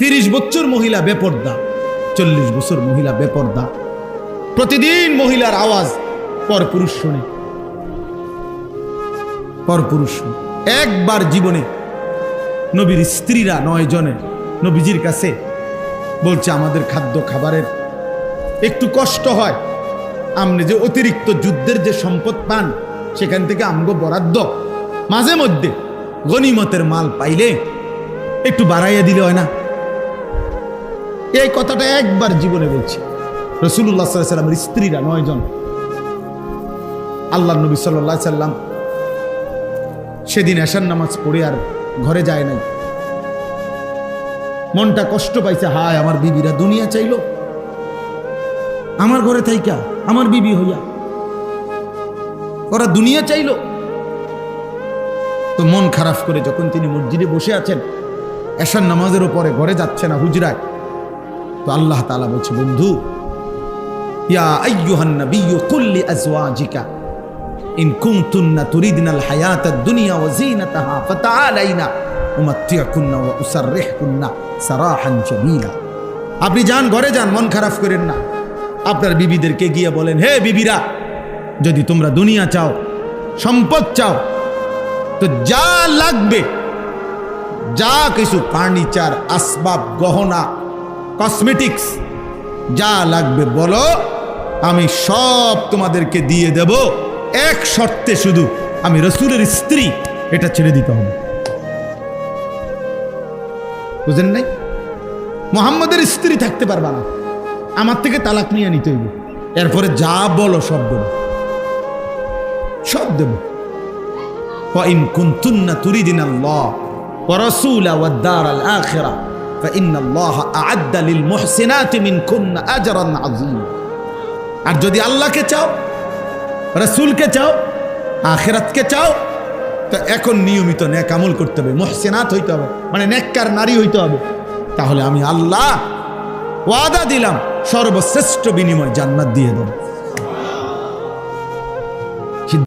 30 বছর মহিলা বেপর্দা, 40 বছর মহিলা বেপর্দা। প্রতিদিন মহিলার আওয়াজ পরপুরুষ শুনে, পরপুরুষ শুনে। একবার জীবনে নবীর স্ত্রীরা 9 জনে নবীজির কাছে বলছে, আমাদের খাদ্য খাবারের একটু কষ্ট হয়, আপনি যে অতিরিক্ত যুদ্ধের যে সম্পদ পান সেখান থেকে আমগো বরাদ্দ মাঝে মধ্যে গনিমতের মাল পাইলে একটু বাড়াইয়া দিলে হয় না? এই কথাটা একবার জীবনে বলছি। রাসূলুল্লাহ সাল্লাল্লাহু আলাইহি ওয়াসাল্লামের স্ত্রীরা 9 জন, আল্লাহর নবী সাল্লাল্লাহু আলাইহি ওয়াসাল্লাম সেদিন এশার নামাজ পড়ে আর ঘরে যায় নাই। মনটা কষ্ট পাইছে, হায় আমার বিবিরা দুনিয়া চাইলো, আমার ঘরে থাইকা আমার বিবি হইয়া ওরা দুনিয়া চাইলো। তো মন খারাপ করে যখন তিনি মসজিদে বসে আছেন, এশার নামাজের উপরে ঘরে যাচ্ছে না হুজরায়, তো আল্লাহ তাআলা বলছে, বন্ধু, ইয়া আইয়ুহান নাবিয়্যু কুল লিআজওয়াজিকা ইন কুনতুন্না তুরিদনাল হায়াতাদ দুনিয়া ওয়া যিনাতাহা ফাতাআলাইনা উমাত্তিউকুন্না ওয়া উসাররিহুকুন্না সারাহান জামিলা। আপনি যান, ঘরে যান, মন খারাপ করেন না। আপনার বিবিদেরকে গিয়ে বলেন, হে বিবিরা, যদি তোমরা দুনিয়া চাও, সম্পদ চাও, তো যা লাগবে, যা কিছু ফার্নিচার, আসবাব, গহনা, কসমেটিক্স যা লাগবে বলো, আমি সব তোমাদেরকে দিয়ে দেব। এক শর্তে, শুধু আমি রাসূলের স্ত্রী, এটা ছেড়ে দিতে হবে। বুঝেন নাই? মুহাম্মদের স্ত্রী থাকতে পারবা না, আমার থেকে তালাক নিয়ে নিতে হইব। এরপরে যা বলো সব দেব, সব দেব। وَإِن كُنتُنَّ تُرِيدْنَ اللَّهَ وَرَسُولَهُ وَالدَّارَ الْآخِرَةَ فَإِنَّ اللَّهَ أَعَدَّ لِلْمُحْسِنَاتِ مِنكُنَّ أَجْرًا عَظِيمًا। আর যদি আল্লাহকে চাও, রাসূলকে চাও, আখিরাতকে চাও, তো এখন নিয়মিত নেক আমল করতে হবে, মুহসিনাত হইতে হবে, মানে নেককার নারী হইতে হবে। তাহলে আমি আল্লাহ ওয়াদা দিলাম, সর্বশ্রেষ্ঠ বিনিময় জান্নাত দিয়ে দেব।